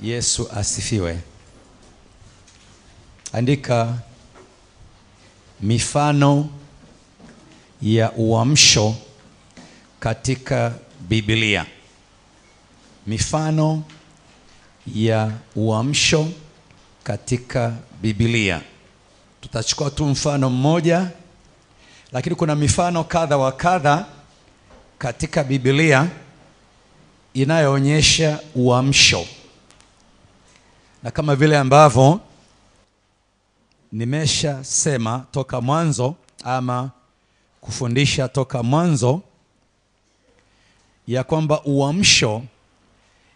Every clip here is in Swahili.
Yesu asifiwe. Andika mifano ya uamsho katika Biblia. Mifano ya uamsho katika Biblia. Tutachukua tu mfano mmoja, lakini kuna mifano kadha wa kadha katika Biblia inayoonyesha uamsho. Na kama vile ambavyo nimesha sema toka mwanzo ama kufundisha toka mwanzo ya kwamba uamsho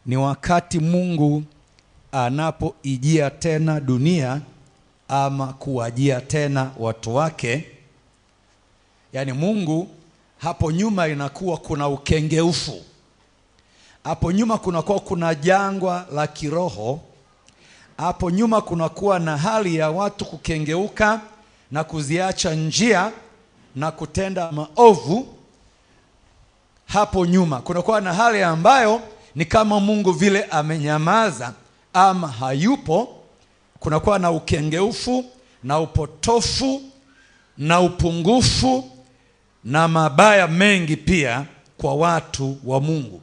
ni wakati Mungu anapoijia tena dunia ama kuwajia tena watu wake. Yaani Mungu hapo nyuma inakuwa kuna ukengeufu. Hapo nyuma kunakuwa kuna jangwa la kiroho. Hapo nyuma kunakuwa na hali ya watu kukengeuka na kuziacha njia na kutenda maovu. Hapo nyuma kunakuwa na hali ambayo ni kama Mungu vile amenyamaza ama hayupo. Kunakuwa na ukengeufu na upotofu na upungufu na mabaya mengi pia kwa watu wa Mungu.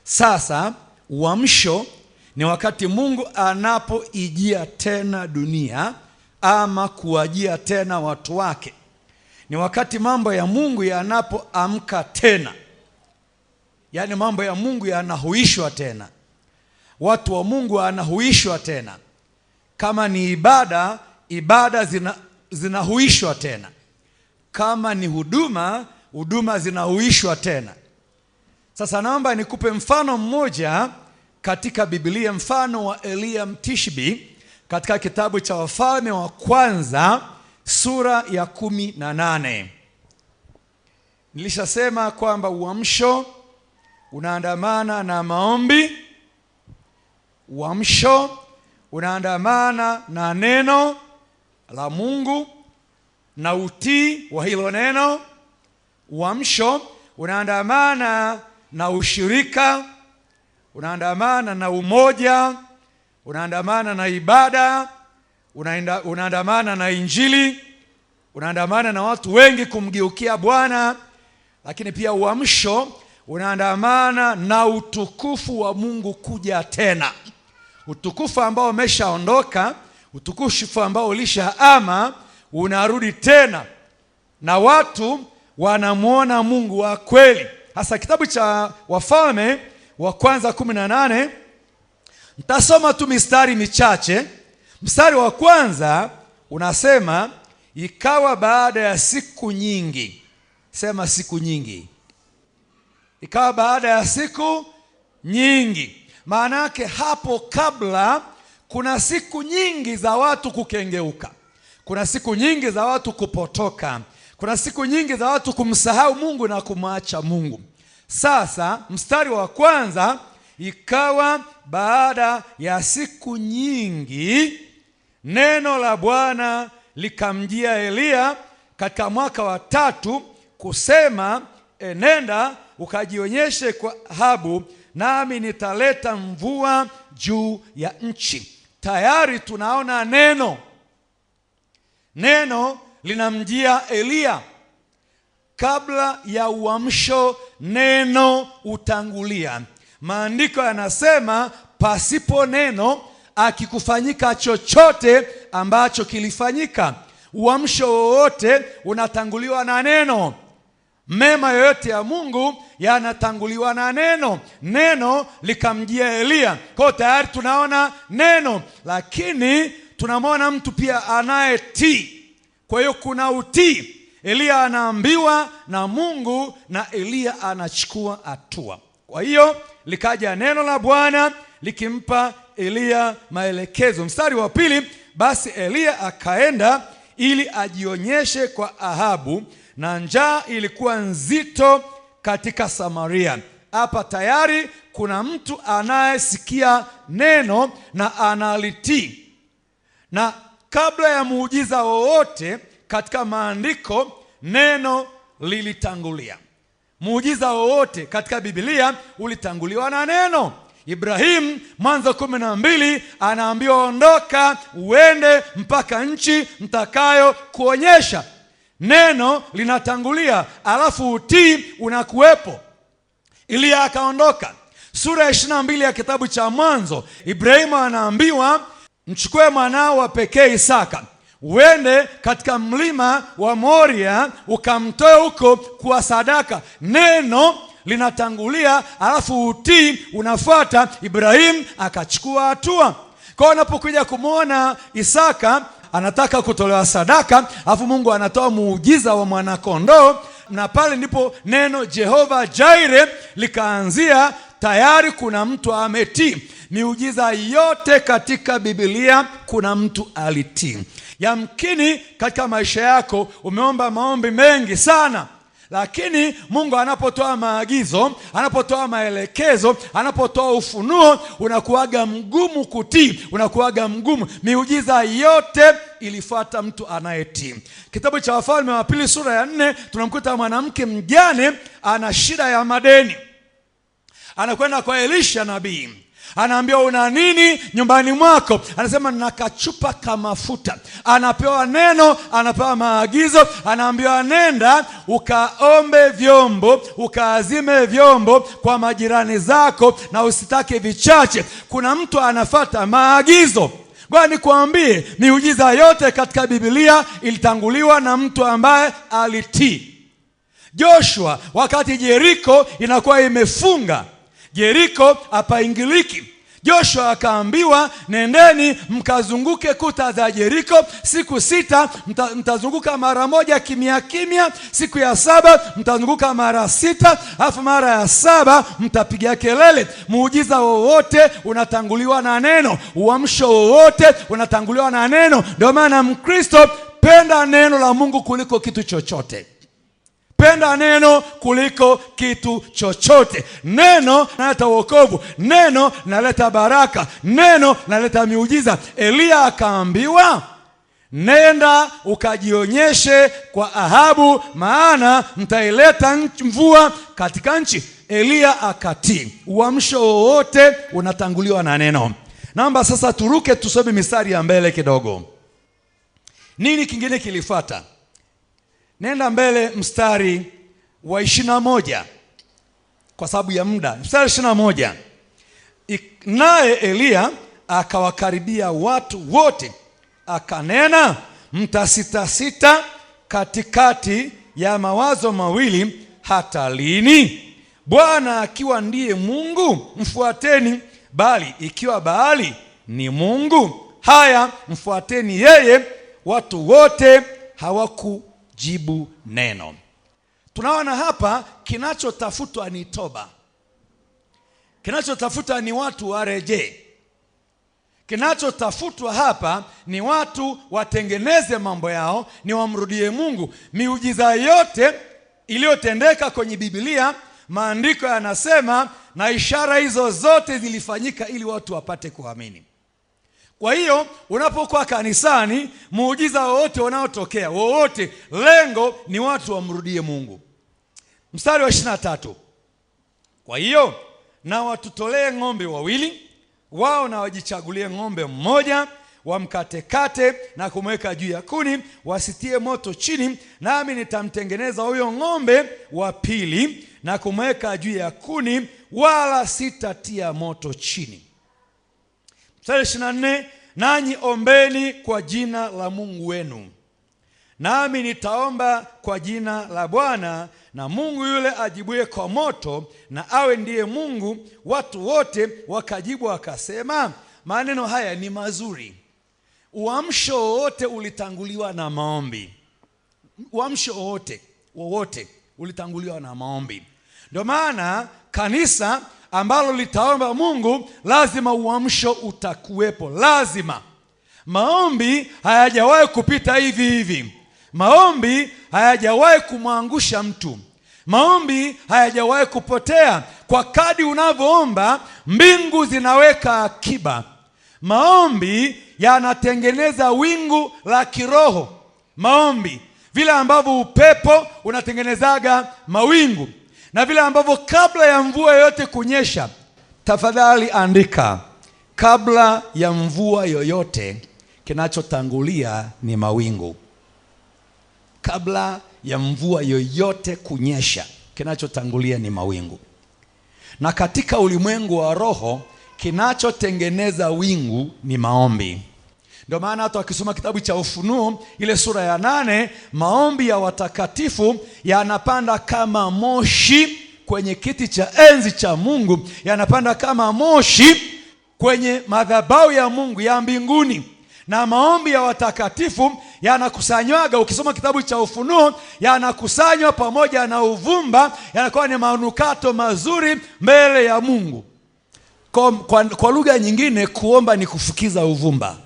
Sasa uamsho ni wakati Mungu anapoijia tena dunia ama kuwajia tena watu wake. Ni wakati mambo ya Mungu yanapoamka tena. Yaani mambo ya Mungu yanahuishwa tena. Watu wa Mungu wanahuishwa tena. Kama ni ibada zinahuishwa tena. Kama ni huduma zinahuishwa tena. Sasa naomba nikupe mfano mmoja katika Biblia, mfano wa Elia Mtishbi katika kitabu cha Wafalme wa Kwanza sura ya 18. Nilishasema kwamba uamsho unaandamana na maombi. Uamsho unaandamana na neno la Mungu na utii wa hilo neno. Uamsho unaandamana na ushirika, unaandamana na umoja, unaandamana na ibada, unaandamana na injili, unaandamana na watu wengi kumgeukia Bwana. Lakini pia uamsho unaandamana na utukufu wa Mungu kuja tena. Utukufu ambao umeshaondoka, utukufu ambao ulishaama unarudi tena, na watu wanamuona Mungu wa kweli. Hasa kitabu cha Wafalme wa Kwanza 18, nitasoma tu mistari michache. Mstari wa kwanza unasema, ikawa baada ya siku nyingi. Sema siku nyingi. Ikawa baada ya siku nyingi. Maana yake hapo kabla kuna siku nyingi za watu kukengeuka. Kuna siku nyingi za watu kupotoka. Kuna siku nyingi za watu kumsahau Mungu na kumwacha Mungu. Sasa mstari wa kwanza, ikawa baada ya siku nyingi neno la Bwana likamjia Elia katika mwaka wa 3 kusema, enenda ukajionyeshe kwa Ahabu, nami nitaleta mvua juu ya nchi. Tayari tunaona neno linamjia Elia. Kabla ya uamsho neno utangulia. Maandiko yanasema pasipo neno akikufanyika chochote ambacho kilifanyika. Uamsho wowote unatanguliwa na neno. Mema yoyote ya Mungu yanatanguliwa na neno. Neno likamjia Elia. Kwa tayari tunaona neno, lakini tunamwona mtu pia anayetii. Kwa hiyo kuna utii. Elia anaambiwa na Mungu na Elia anachukua hatua. Kwa hiyo likaja neno la Bwana likimpa Elia maelekezo. Mstari wa 2, basi Elia akaenda ili ajionyeshe kwa Ahabu, na njaa ilikuwa nzito katika Samaria. Hapa tayari kuna mtu anayesikia neno na analitii. Na kabla ya muujiza wowote katika maandiko, neno lilitangulia. Muujiza wowote katika Biblia ulitanguliwa na neno. Ibrahim Mwanzo 12 anaambiwa ondoka uende mpaka nchi mtakayo kuonyesha. Neno linatangulia alafu utii unakuwepo. Eliya akaondoka. Sura ya 22 ya kitabu cha Mwanzo, Ibrahimu anaambiwa mchukue mwanao wa pekee Isaka, uende katika mlima wa Moria ukamtoe huko kwa sadaka. Neno linatangulia alafu utii unafuata. Ibrahim akachukua hatua. Kwa unapokuja kumwona Isaka anataka kutolewa sadaka, alafu Mungu anatoa muujiza wa mwanakondoo, na pale ndipo neno Jehova Jaire likaanzia. Tayari kuna mtu ametii. Miujiza yote katika Biblia kuna mtu alitii. Yamkini katika maisha yako umeomba maombi mengi sana, lakini Mungu anapotoa maagizo, anapotoa maelekezo, anapotoa ufunuo, unakuaga mgumu kutii, unakuaga mgumu. Miujiza yote ilifuata mtu anayetii. Kitabu cha Wafalme wa Pili sura ya 4 tunamkuta mwanamke mjane ana shida ya madeni. Anakwenda kwa Elisha nabii, anaambiwa una nini nyumbani mwako? Anasema nina kachupa ka mafuta. Anapewa neno, anapewa maagizo, anaambiwa nenda ukaombe vyombo, ukaazime vyombo kwa majirani zako na usitake vichache. Kuna mtu anafuata maagizo. Ngoja nikwambie, miujiza yote katika Biblia ilitanguliwa na mtu ambaye alitii. Joshua, wakati Jeriko inakuwa imefunga, Jeriko hapaingiliki, Joshua akaambiwa nendeni mkazunguke kuta za Jeriko siku 6, mtazunguka mara moja kimya kimya. Siku ya 7 mtazunguka mara 6, alafu mara ya 7 mtapiga kelele. Muujiza wowote unatanguliwa na neno. Uamsho wowote unatanguliwa na neno. Ndio maana Mkristo, penda neno la Mungu kuliko kitu chochote. Penda neno kuliko kitu chochote. Neno linaleta wokovu, neno linaleta baraka, neno linaleta miujiza. Eliya akaambiwa nenda ukajionyeshe kwa Ahabu, maana mtaileta mvua katika nchi. Eliya akatii. Uamsho wowote unatanguliwa na neno. Naomba sasa turuke tusome mistari ya mbele kidogo. Nini kingine kilifuata? Nenda mbele mstari wa 21 kwa sababu ya muda. Mstari 21. Naye Eliya akawakaribia watu wote akanena, mtasitasita katikati ya mawazo mawili hata lini? Bwana akiwa ndiye Mungu mfuateni, bali ikiwa Baali ni mungu, haya mfuateni yeye. Watu wote hawakujibu neno. Tunaona hapa kinachotafutwa ni toba. Kinachotafutwa ni watu warejee. Kinachotafutwa hapa ni watu watengeneze mambo yao, ni wamrudie Mungu. Miujiza yote iliyotendeka kwenye Biblia, maandiko yanasema na ishara hizo zote zilifanyika ili watu wapate kuamini. Kwa hiyo unapokuwa kanisani, muujiza wowote unaotokea wowote, lengo ni watu wamrudie Mungu. Mstari wa 23. Kwa hiyo na watutolee ng'ombe wawili, wao na wajichagulie ng'ombe mmoja, wamkatekate na kumweka juu ya kuni, wasitie moto chini, nami nitamtengeneza huyo ng'ombe wa pili na kumweka juu ya kuni, wala sitatia moto chini. Mstari 24. Nanyi ombeni kwa jina la Mungu wenu, nami nitaomba kwa jina la Bwana, na Mungu yule ajibuye kwa moto na awe ndiye Mungu. Watu wote wakajibu wakasema, maneno haya ni mazuri. Uamsho wowote ulitanguliwa na maombi. Uamsho wowote ulitanguliwa na maombi. Ndio maana kanisa ambalo litaomba Mungu, lazima uamsho utakuwepo, lazima. Maombi hayajawahi kupita hivi hivi. Maombi hayajawahi kumwangusha mtu. Maombi hayajawahi kupotea. Kwa kadi unavyoomba, mbingu zinaweka akiba. Maombi yanatengeneza wingu la kiroho. Maombi, vile ambavyo upepo unatengenezaga mawingu, na vile ambavyo kabla ya mvua yote kunyesha, tafadhali andika, kabla ya mvua yoyote kinachotangulia ni mawingu. Kabla ya mvua yoyote kunyesha, kinachotangulia ni mawingu. Na katika ulimwengu wa roho, kinachotengeneza wingu ni maombi. Ndio maana hata wakisoma kitabu cha Ufunuo ile sura ya 8, maombi ya watakatifu yanapanda kama moshi kwenye kiti cha enzi cha Mungu, yanapanda kama moshi kwenye madhabahu ya Mungu ya mbinguni. Na maombi ya watakatifu yanakusanywaga, ukisoma kitabu cha Ufunuo, yanakusanywa pamoja na uvumba, yanakuwa ni manukato mazuri mbele ya Mungu. Kwa lugha nyingine, kuomba ni kufukiza uvumba.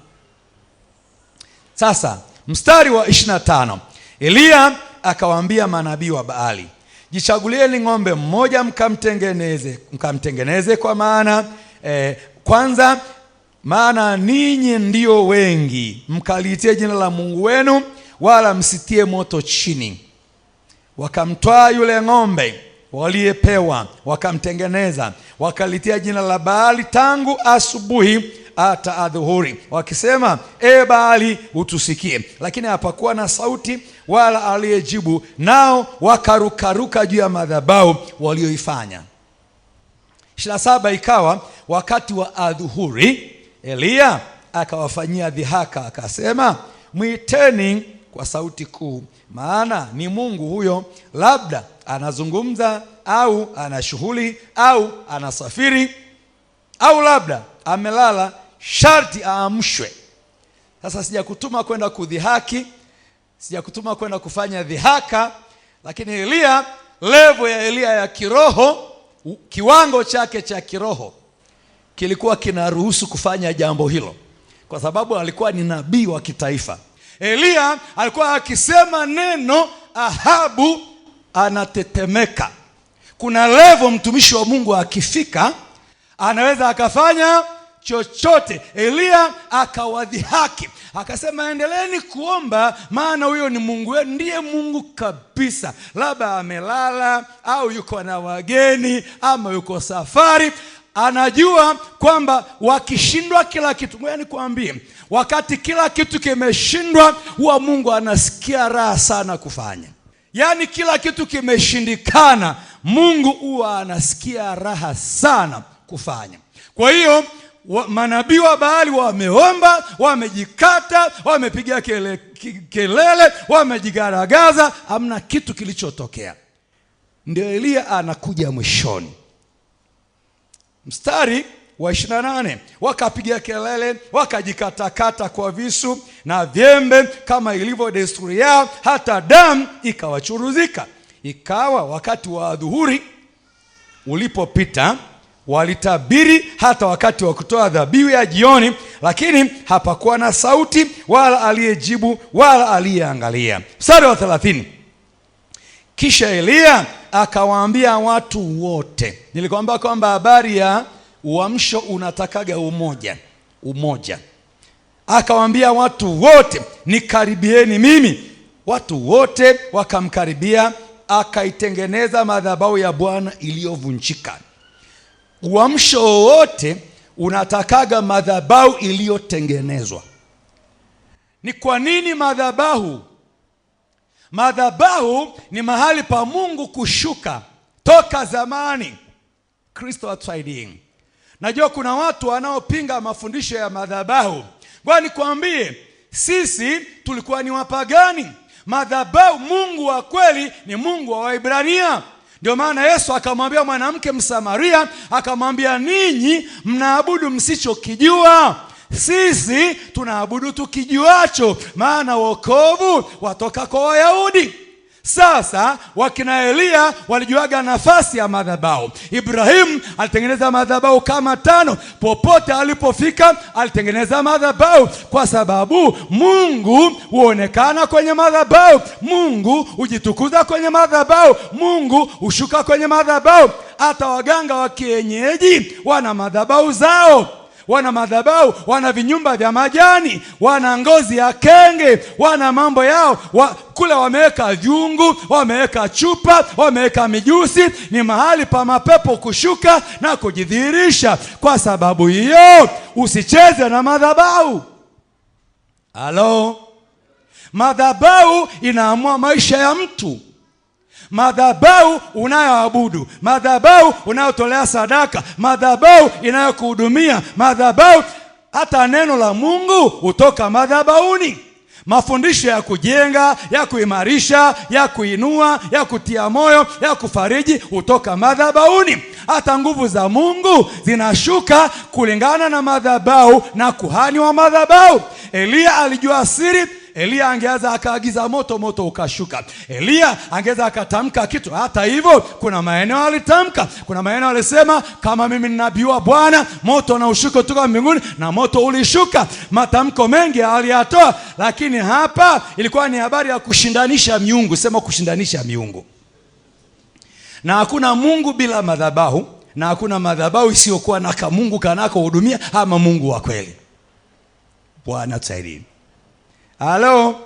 Sasa mstari wa 25, Eliya akawaambia manabii wa Baali, jichagulieni ng'ombe mmoja mkamtengeneze kwa maana kwanza, maana ninyi ndio wengi, mkaliitie jina la Mungu wenu, wala msitie moto chini. Wakamtwaa yule ng'ombe waliyepewa, wakamtengeneza, wakalitia jina la Baali tangu asubuhi hata adhuhuri, wakisema, Baali utusikie. Lakini hapakuwa na sauti wala aliyejibu, nao wakarukaruka juu ya madhabahu walioifanya. 27, ikawa wakati wa adhuhuri, Eliya akawafanyia dhihaka, akasema, mwiteni kwa sauti kuu, maana ni Mungu huyo, labda anazungumza au ana shughuli au anasafiri au labda amelala, sharti aamshwe. Sasa sijakutuma kwenda kudhihaki, sijakutuma kwenda kufanya dhihaka, lakini Eliya, level ya Eliya ya kiroho, kiwango chake cha kiroho kilikuwa kinaruhusu kufanya jambo hilo, kwa sababu alikuwa ni nabii wa kitaifa. Eliya alikuwa akisema neno, Ahabu anatetemeka. Kuna level mtumishi wa Mungu akifika anaweza akafanya chochote. Eliya akawadhihaki, akasema, endeleeni kuomba, maana huyo ni Mungu wenu, ndiye Mungu kabisa. Labda amelala au yuko na wageni ama yuko safari. Anajua kwamba wakishindwa kila kitu, ngoja nikwambie, wakati kila kitu kimeshindwa, huwa Mungu anasikia raha sana kufanya. Yaani kila kitu kimeshindikana, Mungu huwa anasikia raha sana kufanya. Kwa hiyo manabii wa Baali wameomba, wamejikata, wamepiga kelele, wamejigaragaza, hamna kitu kilichotokea. Ndio Eliya anakuja mwishoni. Mstari wa 28, wakapiga kelele, wakajikatakata kwa visu na vyembe kama ilivyo desturi yao, hata damu ikawachuruzika. Ikawa wakati wa adhuhuri ulipopita, walitabiri hata wakati wa kutoa dhabihu ya jioni, lakini hapakuwa na sauti wala aliyejibu wala aliyeangalia. Mstari wa 30, kisha Eliya akawaambia watu wote. Nilikwambia kwamba habari ya uamsho unatakaga umoja. Akawaambia watu wote, nikaribieni mimi. Watu wote wakamkaribia, akaitengeneza madhabahu ya Bwana iliyovunjika. Uamsho wote unatakaga madhabahu iliyotengenezwa. Ni kwa nini madhabahu? Madhabahu ni mahali pa Mungu kushuka toka zamani. Kristo atusaidie. Najua kuna watu wanaopinga mafundisho ya madhabahu. Ngoja nikwambie, sisi tulikuwa ni wapagani. Madhabahu, Mungu wa kweli ni Mungu wa Waebrania. Ndio maana Yesu akamwambia mwanamke Msamaria, akamwambia, ninyi mnaabudu msichokijua, sisi tunaabudu tukijuacho, maana wokovu watoka kwa Wayahudi. Sasa wakina Eliya walijuaga nafasi ya madhabahu. Ibrahim alitengeneza madhabahu kama 5. Popote alipofika alitengeneza madhabahu, kwa sababu Mungu huonekana kwenye madhabahu, Mungu hujitukuza kwenye madhabahu, Mungu hushuka kwenye madhabahu. Hata waganga wa kienyeji wana madhabahu zao. wana madhabahu, wana vinyumba vya majani, wana ngozi ya kenge, wana mambo yao kule wameweka vyungu, wameweka chupa, wameweka mijusi. Ni mahali pa mapepo kushuka na kujidhihirisha. Kwa sababu hiyo usicheze na madhabahu. Halo? Madhabahu inaamua maisha ya mtu. Madhabahu unayoabudu, madhabahu unayotolea sadaka, madhabahu inayokuhudumia, madhabahu, hata neno la Mungu hutoka madhabahuni. Mafundisho ya kujenga, ya kuimarisha, ya kuinua, ya kutia moyo, ya kufariji hutoka madhabahuni. Hata nguvu za Mungu zinashuka kulingana na madhabahu na kuhani wa madhabahu. Elia alijua siri. Elia angeweza akaagiza moto, moto ukashuka. Elia angeweza akatamka kitu. Hata hivyo kuna maeneo alitamka, kuna maeneo alisema, kama mimi ni nabii wa Bwana, moto na ushuka kutoka mbinguni, na moto ulishuka. Matamko mengi aliyatoa, lakini hapa ilikuwa ni habari ya kushindanisha miungu. Sema kushindanisha miungu. Na hakuna Mungu bila madhabahu, na hakuna madhabahu isiyokuwa na Mungu kanakohudumia ama Mungu wa kweli. Bwana tusaidie. Halo?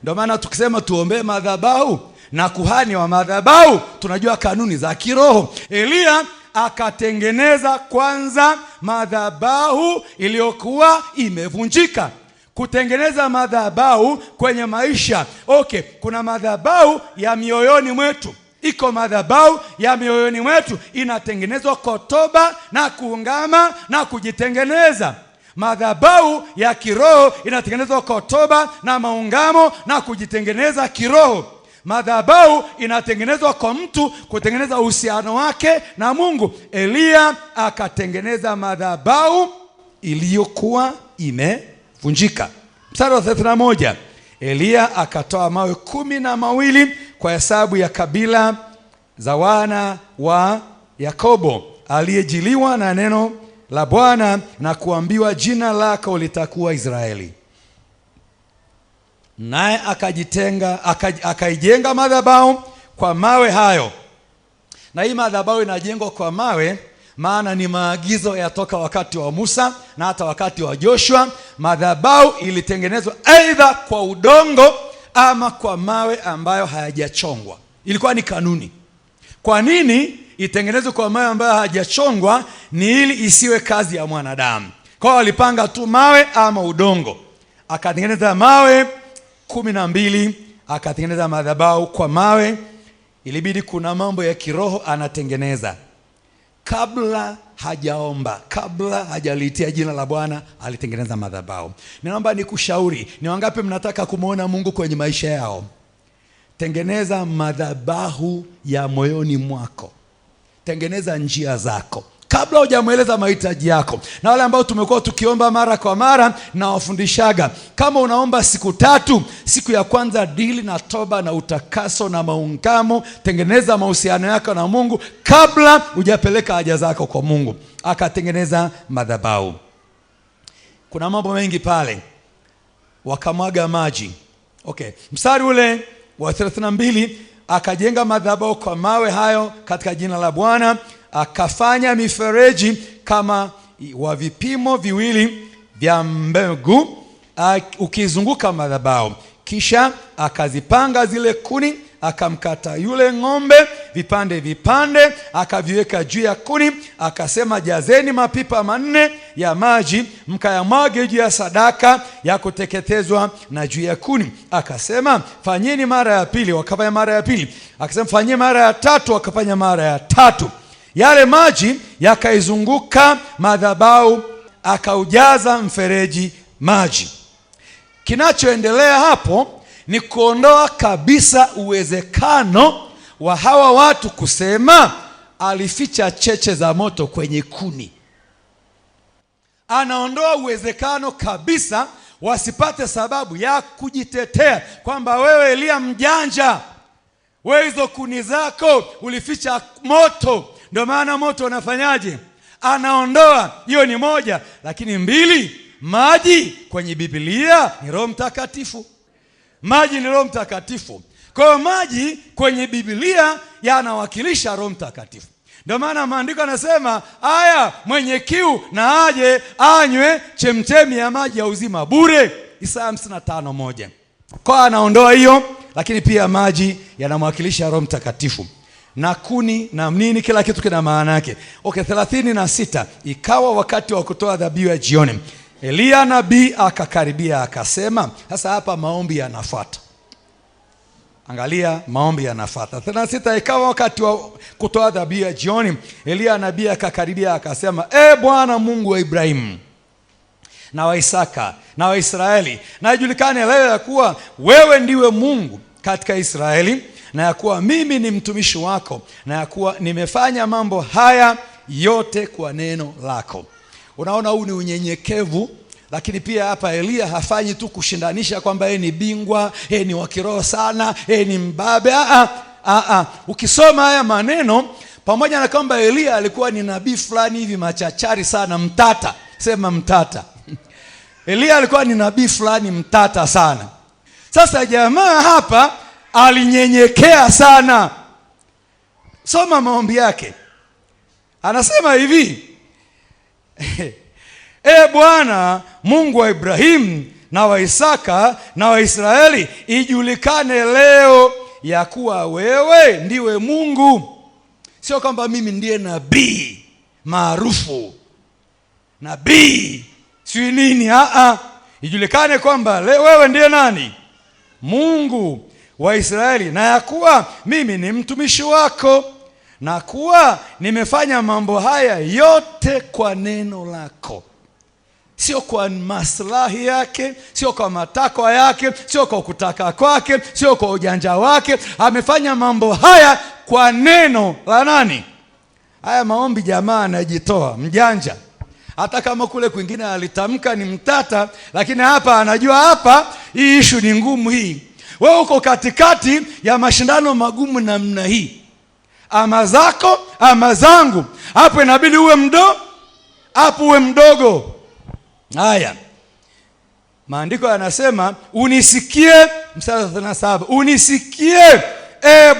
Ndio maana tukisema tuombee madhabahu na kuhani wa madhabahu, tunajua kanuni za kiroho. Elia akatengeneza kwanza madhabahu iliyokuwa imevunjika. Kutengeneza madhabahu kwenye maisha. Okay, kuna madhabahu ya mioyoni mwetu. Iko madhabahu ya mioyoni mwetu inatengenezwa kwa toba na kuungama na kujitengeneza. Madhabahu ya kiroho inatengenezwa kwa toba na maungamo na kujitengeneza kiroho. Madhabahu inatengenezwa kwa mtu kutengeneza uhusiano wake na Mungu. Elia akatengeneza madhabahu iliyokuwa imevunjika. Mstari wa 31. Elia akatoa mawe 12 kwa hesabu ya kabila za wana wa Yakobo, aliyejiliwa na neno la Bwana na kuambiwa, jina lako litakuwa Israeli. Naye akaijenga madhabahu kwa mawe hayo. Na hii madhabahu inajengwa kwa mawe, maana ni maagizo yatoka wakati wa Musa na hata wakati wa Joshua. Madhabahu ilitengenezwa aidha kwa udongo ama kwa mawe ambayo hayajachongwa. Ilikuwa ni kanuni. Kwa nini itengenezwe kwa mawe ambayo hayajachongwa? Ni ili isiwe kazi ya mwanadamu. Kwa walipanga tu mawe ama udongo. Akatengeneza mawe 12, akatengeneza madhabahu kwa mawe. Ilibidi kuna mambo ya kiroho anatengeneza. Kabla hajaomba, kabla hajaliitia jina la Bwana, alitengeneza madhabahu. Ninaomba nikushauri, ni wangapi mnataka kumuona Mungu kwenye maisha yao? Tengeneza madhabahu ya moyoni mwako. Tengeneza njia zako kabla hujamweleza mahitaji yako. Na wale ambao tumekuwa tukiomba mara kwa mara, na wafundishaga, kama unaomba siku 3, siku ya kwanza dili na toba na utakaso na maungamo. Tengeneza mahusiano yako na Mungu kabla hujapeleka haja zako kwa Mungu. Akatengeneza madhabahu. Kuna mambo mengi pale. Wakamwaga maji. Okay, mstari ule wa 32, akajenga madhabahu kwa mawe hayo katika jina la Bwana. Akafanya mifereji kama wa vipimo 2 vya mbegu ukizunguka madhabahu. Kisha akazipanga zile kuni, akamkata yule ng'ombe vipande vipande, akaviweka juu ya kuni. Akasema, jazeni mapipa 4 ya maji, mkayamwage juu ya sadaka ya kuteketezwa na juu ya kuni. Akasema, fanyeni mara ya pili. Wakafanya mara ya pili. Akasema, fanyeni mara ya 3. Wakafanya mara ya 3. Yale maji yakaizunguka madhabahu, akaujaza mfereji maji. Kinachoendelea hapo ni kuondoa kabisa uwezekano wa hawa watu kusema alificha cheche za moto kwenye kuni. Anaondoa uwezekano kabisa wasipate sababu ya kujitetea kwamba wewe Elia mjanja, wewe hizo kuni zako ulificha moto, ndio maana moto unafanyaje? Anaondoa. Hiyo ni moja. Lakini 2, maji kwenye Biblia ni Roho Mtakatifu. Maji ni Roho Mtakatifu. Kwa hiyo maji kwenye Biblia yanawakilisha Roho Mtakatifu. Ndio maana maandiko yanasema, aya, mwenye kiu na aje anywe chemchemi ya maji ya uzima bure. Isaya 55:1. Kwa anaondoa hiyo, lakini pia maji yanamwakilisha Roho Mtakatifu. Na kuni na nini, kila kitu kina maana yake. Okay, 36. Ikawa wakati wa kutoa dhabihu ya jioni, Eliya nabii akakaribia akasema. Sasa hapa maombi yanafuata. Angalia, maombi yanafuata. 36. Ikawa wakati wa kutoa dhabihu ya jioni, Eliya nabii akakaribia akasema, Bwana Mungu wa Ibrahimu na wa Isaka na wa Israeli, na ijulikane leo ya kuwa wewe ndiwe Mungu katika Israeli, na ya kuwa mimi ni mtumishi wako, na ya kuwa nimefanya mambo haya yote kwa neno lako. Unaona, huu ni unyenyekevu. Lakini pia hapa Eliya hafanyi tu kushindanisha kwamba yeye ni bingwa, yeye ni wa kiroho sana, yeye ni mbabe. Ukisoma haya maneno, pamoja na kwamba Eliya alikuwa ni nabii fulani hivi machachari sana, mtata, sema mtata. Eliya alikuwa ni nabii fulani mtata sana. Sasa jamaa hapa alinyenyekea sana. Soma maombi yake. Anasema hivi, Bwana Mungu wa Ibrahimu na wa Isaka na wa Israeli, ijulikane leo ya kuwa wewe ndiwe Mungu. Sio kwamba mimi ndiye nabii maarufu, nabii si nini. Ijulikane kwamba wewe ndiye nani? Mungu wa Israeli, na ya kuwa mimi ni mtumishi wako, na kuwa nimefanya mambo haya yote kwa neno lako. Sio kwa maslahi yake, sio kwa matakwa yake, sio kwa kutaka kwake, sio kwa ujanja wake. Amefanya mambo haya kwa neno la nani? Haya maombi jamaa anajitoa, mjanja. Hata kama kule kwingine alitamka ni mtata, lakini hapa anajua hapa hii issue ni ngumu hii. Wewe uko katikati ya mashindano magumu namna hii. Ama zako, ama zangu. Hapo inabidi uwe mdogo. Haya, maandiko yanasema unisikie, mstari 37, unisikie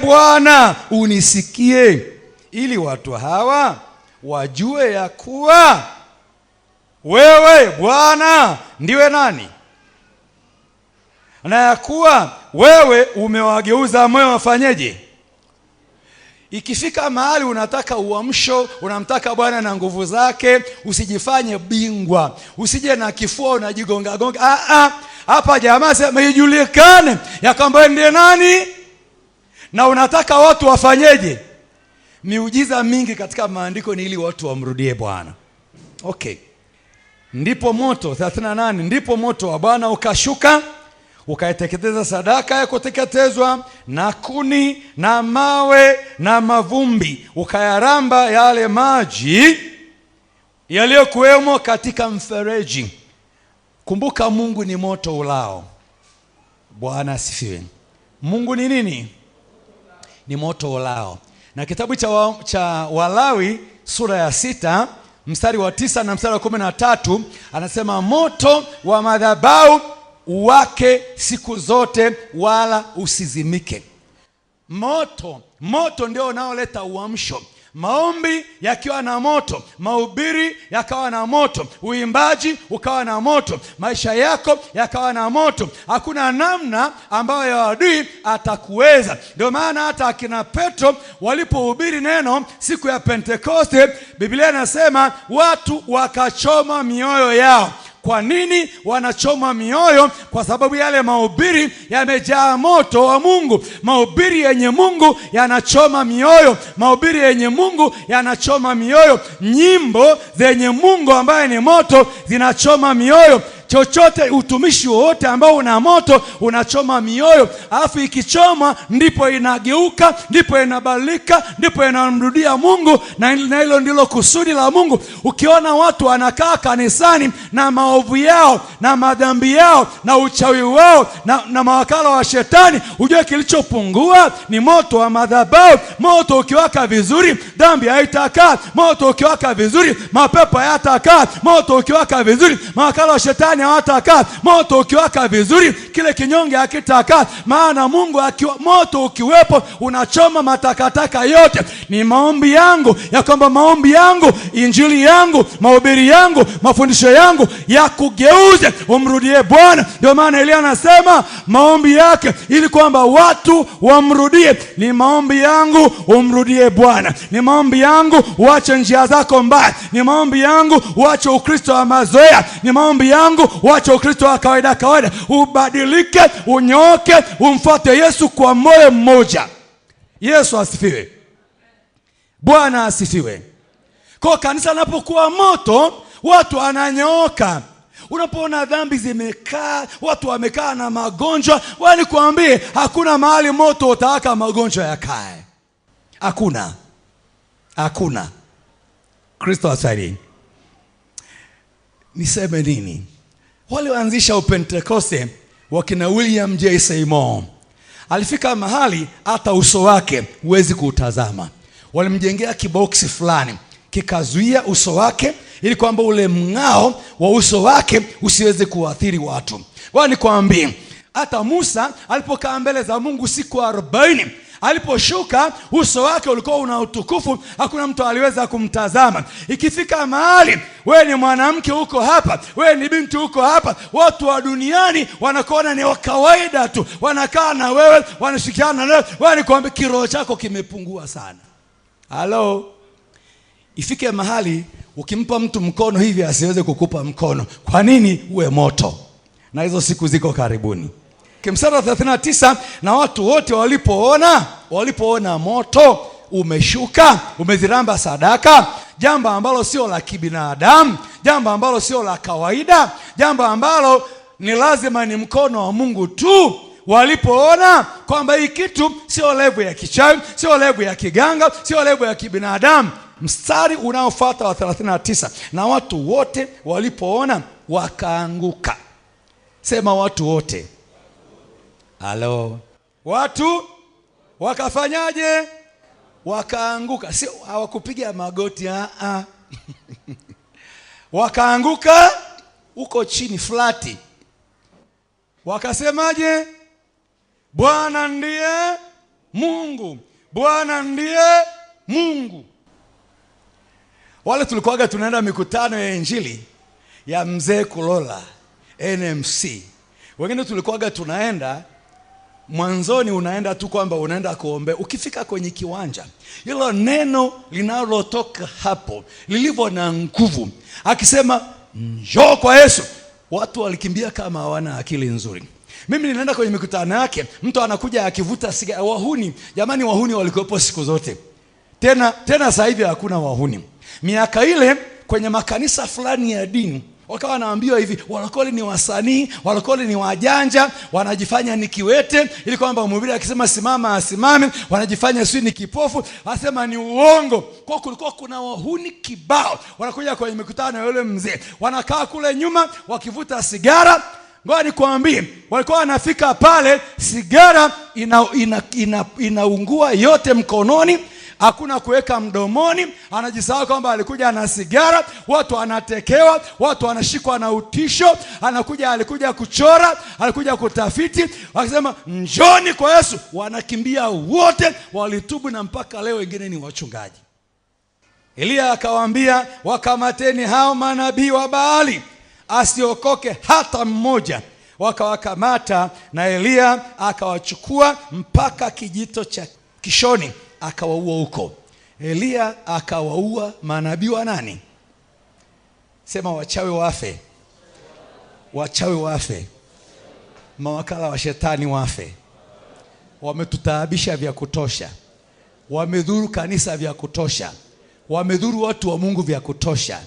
Bwana, unisikie, ili watu hawa wajue ya kuwa wewe Bwana ndiwe nani, na ya kuwa wewe umewageuza moyo wafanyeje. Ikifika mahali unataka uamsho, unamtaka Bwana na nguvu zake, usijifanye bingwa, usije na kifua unajigonga gonga. Hapa jamaa sema ijulikane ya kwamba ndiye nani, na unataka watu wafanyeje. Miujiza mingi katika maandiko ni ili watu wamrudie Bwana. Okay. Ndipo moto 38, ndipo moto wa Bwana ukashuka ukaiteketeza sadaka ya kuteketezwa na kuni na mawe na mavumbi, ukayaramba yale maji yaliyokuwemo katika mfereji. Kumbuka, Mungu ni moto ulao. Bwana asifiwe. Mungu ni nini? Ni moto ulao. Na kitabu cha Walawi sura ya 6 mstari wa 9 na mstari wa 13 anasema, moto wa madhabahu uwake siku zote wala usizimike. Moto ndio unaoleta uamsho. Maombi yakiwa na moto, mahubiri yakawa na moto, uimbaji ukawa na moto, maisha yako yakawa na moto, hakuna namna ambayo adui atakuweza. Ndio maana hata akina Petro walipohubiri neno siku ya Pentekoste, Biblia inasema watu wakachoma mioyo yao. Kwa nini wanachoma mioyo? Kwa sababu yale mahubiri yamejaa moto wa Mungu. Mahubiri yenye Mungu yanachoma mioyo. Mahubiri yenye Mungu yanachoma mioyo. Nyimbo zenye Mungu ambaye ni moto zinachoma mioyo. Chochote, utumishi wowote ambao una moto unachoma mioyo. Alafu ikichoma ndipo inageuka, ndipo inabadilika, ndipo inamrudia Mungu, na hilo ndilo kusudi la Mungu. Ukiona watu wanakaa kanisani na maovu yao na madhambi yao na uchawi wao na mawakala wa shetani, ujue kilichopungua ni moto wa madhabahu. Moto ukiwaka vizuri, dhambi haitakaa. Moto ukiwaka vizuri, mapepo hayatakaa. Moto ukiwaka vizuri, mawakala wa shetani duniani hawatakaa. Moto ukiwaka vizuri, kile kinyonge hakitakaa, maana Mungu moto ukiwepo unachoma matakataka yote. Ni maombi yangu ya kwamba maombi yangu, injili yangu, mahubiri yangu, mafundisho yangu ya kugeuze umrudie Bwana. Ndio maana Elia anasema maombi yake ili kwamba watu wamrudie. Ni maombi yangu umrudie Bwana. Ni maombi yangu uache njia zako mbaya. Ni maombi yangu uache Ukristo wa mazoea. Ni maombi yangu uache Ukristo wa kawaida, ubadilike, unyooke, umfuate Yesu kwa moyo mmoja. Yesu asifiwe. Bwana asifiwe. Kwa kanisa linapokuwa moto, watu wananyooka. Unapoona dhambi zimekaa, watu wamekaa na magonjwa, wani kuambie hakuna mahali moto utawaka magonjwa yakae. Hakuna. Kristo asaidie. Niseme nini? Wale waanzisha upentekoste wakina William J. Seymour, alifika mahali hata uso wake huwezi kuutazama. Walimjengea kiboksi fulani kikazuia uso wake ili kwamba ule mng'ao wa uso wake usiweze kuathiri watu. Kwani nikwambie, hata Musa alipokaa mbele za Mungu siku 40, aliposhuka uso wake ulikuwa una utukufu, hakuna mtu aliweza kumtazama. Ikifika mahali wewe ni mwanamke huko hapa, wewe ni binti huko hapa, watu wa duniani wanakuona ni wa kawaida tu, wanakaa na wewe, wanashikiana na wewe, wani kwamba kiroho chako kimepungua sana. Halo. Ifike mahali ukimpa mtu mkono hivi asiweze kukupa mkono. Kwa nini? Uwe moto. Na hizo siku ziko karibuni. Mstari wa 39, na watu wote walipoona moto umeshuka, umeziramba sadaka, jambo ambalo sio la kibinadamu, jambo ambalo sio la kawaida, jambo ambalo ni lazima ni mkono wa Mungu tu. Walipoona kwamba hii kitu sio level ya kichawi, sio level ya kiganga, sio level ya kibinadamu. Mstari unaofuata wa 39, na watu wote walipoona wakaanguka. Sema watu wote. Halo. Watu wakafanyaje? Wakaanguka. Sio hawakupiga magoti, wakaanguka uko chini flati. Wakasemaje? Bwana ndiye Mungu. Bwana ndiye Mungu. Wale tulikuwaga tunaenda mikutano ya injili ya Mzee Kulola NMC. Wengine tulikuwaga tunaenda, mwanzoni unaenda tu kwamba unaenda kuombe. Ukifika kwenye kiwanja, hilo neno linalotoka hapo lilivyo na nguvu, akisema njoo kwa Yesu, watu walikimbia kama hawana akili nzuri. Mimi ninaenda kwenye mikutano yake, mtu anakuja akivuta sigara. Wahuni, jamani, wahuni walikuwepo siku zote. Tena sasa hivi hakuna wahuni. Miaka ile kwenye makanisa fulani ya dini wakawa wanaambiwa hivi, walokole ni wasanii, walokole ni wajanja, wanajifanya ni kiwete ili kwamba mhubiri akisema simama asimame, wanajifanya si ni kipofu, asema ni uongo. Kwa kulikuwa kuna wahuni kibao wanakuja kwenye mikutano ya yule mzee, wanakaa kule nyuma wakivuta sigara. Ngoja nikwambie, walikuwa wanafika pale, sigara inaungua yote mkononi, hakuna kuweka mdomoni. Anajisahau kwamba alikuja na sigara. Watu wanatekewa, watu wanashikwa na utisho. Alikuja kuchora, alikuja kutafiti. Wakisema njoni kwa Yesu, wanakimbia wote, walitubu na mpaka leo wengine ni wachungaji. Elia akawaambia, wakamateni hao manabii wa Baali, asiokoke hata mmoja. Wakawakamata na Elia akawachukua mpaka kijito cha Kishoni, akawaua huko. Elia akawaua manabii wa nani? Sema wachawi wafe. Wachawi wafe. Mawakala wa shetani wafe. Wametutaabisha vya kutosha. Wamedhuru kanisa vya kutosha. Wamedhuru watu wa Mungu vya kutosha.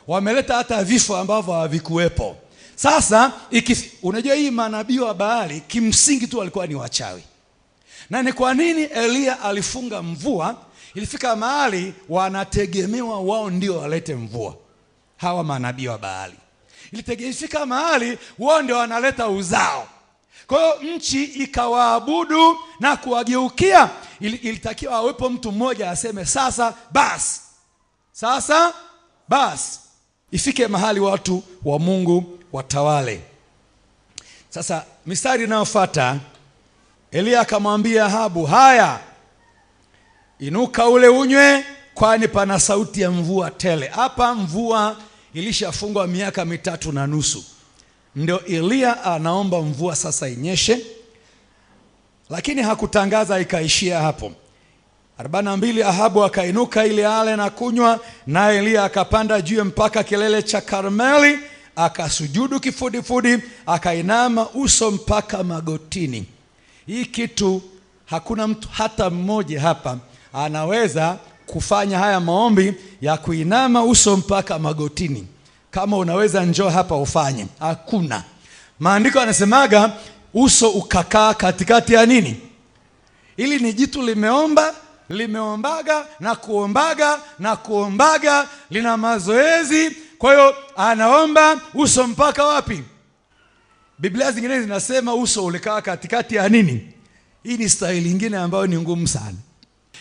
Wameleta hata vifo ambavyo havikuwepo. Sasa unajua hii manabii wa Baali kimsingi tu walikuwa ni wachawi. Na ni kwa nini Elia alifunga mvua? Ilifika mahali wanategemewa wao ndio walete mvua, hawa manabii wa Baali. Ilifika mahali wao ndio wanaleta uzao. Kwa hiyo nchi ikawaabudu na kuwageukia. Ilitakiwa awepo mtu mmoja aseme sasa basi. Sasa basi. Ifike mahali watu wa Mungu watawale. Sasa mistari inayofuata, Elia akamwambia Ahabu, haya, inuka ule unywe, kwani pana sauti ya mvua tele. Hapa mvua ilishafungwa miaka 3.5. Ndio Elia anaomba mvua sasa inyeshe, lakini hakutangaza ikaishia hapo. 42, Ahabu akainuka ili ale na kunywa, na Elia akapanda juu mpaka kilele cha Karmeli, akasujudu kifudifudi, akainama uso mpaka magotini. Hii kitu hakuna mtu hata mmoja hapa anaweza kufanya haya maombi ya kuinama uso mpaka magotini. Kama unaweza njoo hapa ufanye. Hakuna. Maandiko yanasemaga uso ukakaa katikati ya nini? Ili ni jitu limeombaga na kuombaga, lina mazoezi. Kwa hiyo anaomba uso mpaka wapi? Biblia zingine zinasema uso ulikaa katikati ya nini? Hii ni staili nyingine ambayo ni ngumu sana.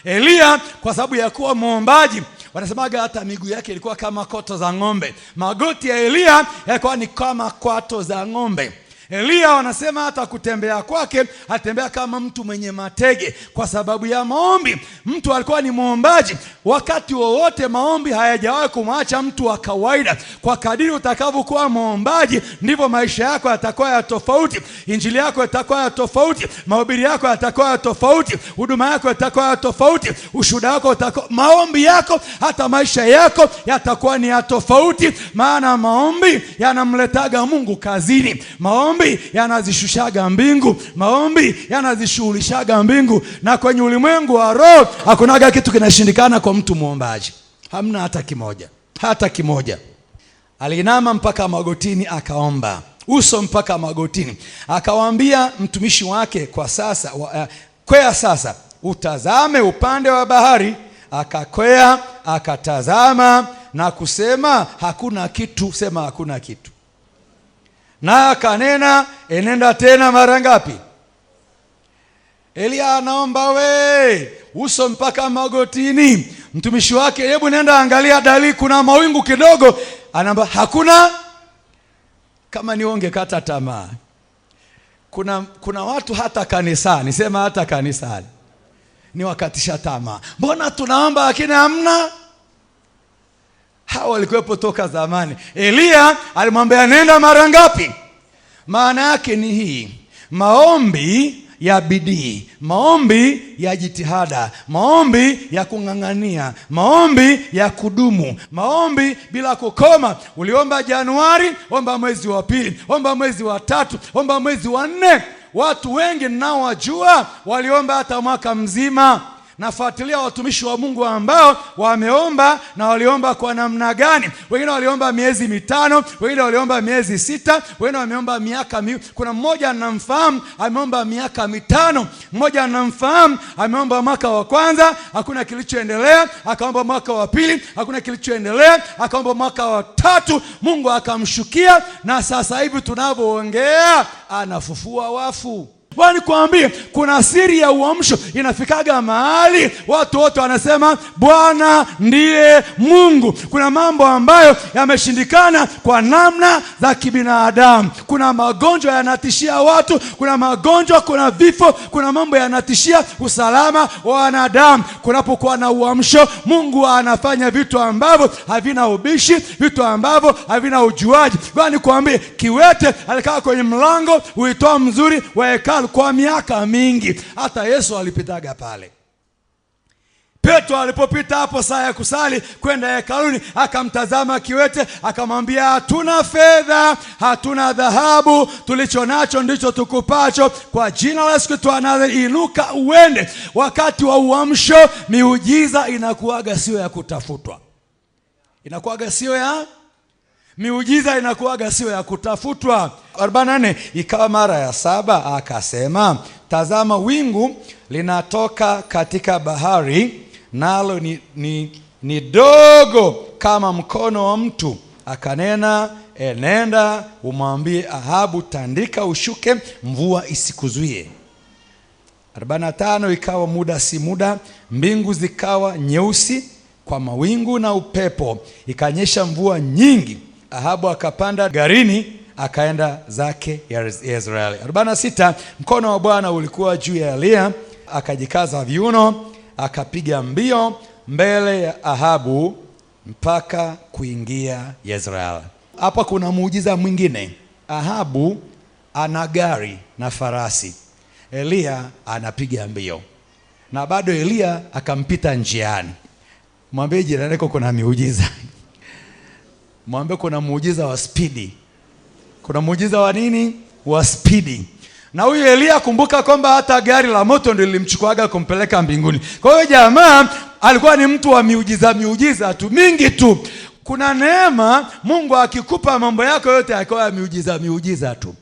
Elia kwa sababu ya kuwa muombaji, wanasemaga hata miguu yake ilikuwa kama kwato za ng'ombe. Magoti ya Elia yalikuwa ni kama kwato za ng'ombe. Elia wanasema hata kutembea kwake atembea kama mtu mwenye matege kwa sababu ya maombi. Mtu alikuwa ni muombaji. Wakati wowote maombi hayajawahi kumwacha mtu wa kawaida. Kwa kadiri utakavyokuwa muombaji ndivyo maisha yako yatakuwa ya tofauti, injili yako yatakuwa ya tofauti, mahubiri yako yatakuwa ya tofauti, huduma yako yatakuwa ya tofauti, ushuhuda wako utakuwa, maombi yako, hata maisha yako yatakuwa ni ya tofauti. Maana maombi yanamletaga Mungu kazini. Maombi yanazishushaga mbingu. Maombi yanazishughulishaga mbingu. Na kwenye ulimwengu wa roho hakunaga kitu kinashindikana kwa mtu muombaji. Hamna hata kimoja. Hata kimoja. Alinama mpaka magotini akaomba. Uso mpaka magotini. Akawaambia mtumishi wake, kwa sasa kwea sasa utazame upande wa bahari. Akakwea akatazama na kusema hakuna kitu. Sema hakuna kitu. Na akanena, enenda tena mara ngapi? Elia anaomba uso mpaka magotini. Mtumishi wake, hebu nenda angalia dalili, kuna mawingu kidogo. Anaomba hakuna. Kama nionge kata tamaa. Kuna watu hata kanisani, sema hata kanisani, ni wakatisha tamaa. Mbona tunaomba lakini hamna? Hawa walikuwepo toka zamani. Elia alimwambia nenda mara ngapi? Maana yake ni hii: maombi ya bidii, maombi ya jitihada, maombi ya kung'ang'ania, maombi ya kudumu, maombi bila kukoma. Uliomba Januari, omba mwezi wa pili, omba mwezi wa tatu, omba mwezi wa 4. Watu wengi ninaowajua waliomba hata mwaka mzima. Nafuatilia watumishi wa Mungu ambao wameomba, na waliomba kwa namna gani. Wengine waliomba miezi 5, wengine waliomba miezi 6, wengine wameomba miaka Kuna mmoja anamfahamu ameomba miaka 5, mmoja anamfahamu ameomba mwaka wa kwanza hakuna kilichoendelea, akaomba mwaka wa pili hakuna kilichoendelea, akaomba mwaka wa 3 Mungu akamshukia, na sasa hivi tunavyoongea anafufua wafu. Bwana nikwambie, kuna siri ya uamsho inafikaga mahali watu wote wanasema Bwana ndiye Mungu. Kuna mambo ambayo yameshindikana kwa namna za kibinadamu. Kuna magonjwa yanatishia watu, kuna magonjwa, kuna vifo, kuna mambo yanatishia usalama wa wanadamu. Kunapokuwa na uamsho, Mungu anafanya vitu ambavyo havina ubishi, vitu ambavyo havina ujuaji. Bwana nikwambie, kiwete alikaa kwenye mlango uitao mzuri wa hekalu kwa miaka mingi. Hata Yesu alipitaga pale. Petro alipopita hapo saa ya kusali kwenda hekaluni, akamtazama kiwete, akamwambia hatuna fedha, hatuna dhahabu, tulicho nacho ndicho tukupacho. Kwa jina la Yesu Kristo inuka uende. Wakati wa uamsho miujiza inakuaga sio ya kutafutwa. Inakuaga sio ya miujiza inakuaga sio ya kutafutwa. 44, ikawa mara ya 7 akasema, tazama wingu linatoka katika bahari, nalo ni dogo kama mkono wa mtu. Akanena, enenda umwambie Ahabu, tandika ushuke, mvua isikuzuie. 45, ikawa muda si muda, mbingu zikawa nyeusi kwa mawingu na upepo, ikanyesha mvua nyingi. Ahabu akapanda garini akaenda zake Israeli. 46, mkono wa Bwana ulikuwa juu ya Eliya, akajikaza viuno, akapiga mbio mbele ya Ahabu mpaka kuingia Yezreeli. Hapa kuna muujiza mwingine. Ahabu ana gari na farasi, Eliya anapiga mbio, na bado Eliya akampita njiani. Mwambie jirani yako kuna miujiza. Mwambie kuna muujiza wa spidi. Kuna muujiza wa nini? Wa spidi. Na huyu Eliya, kumbuka kwamba hata gari la moto ndio lilimchukuaga kumpeleka mbinguni. Kwa hiyo jamaa alikuwa ni mtu wa miujiza tu mingi tu. Kuna neema, Mungu akikupa mambo yako yote yakawa miujiza tu.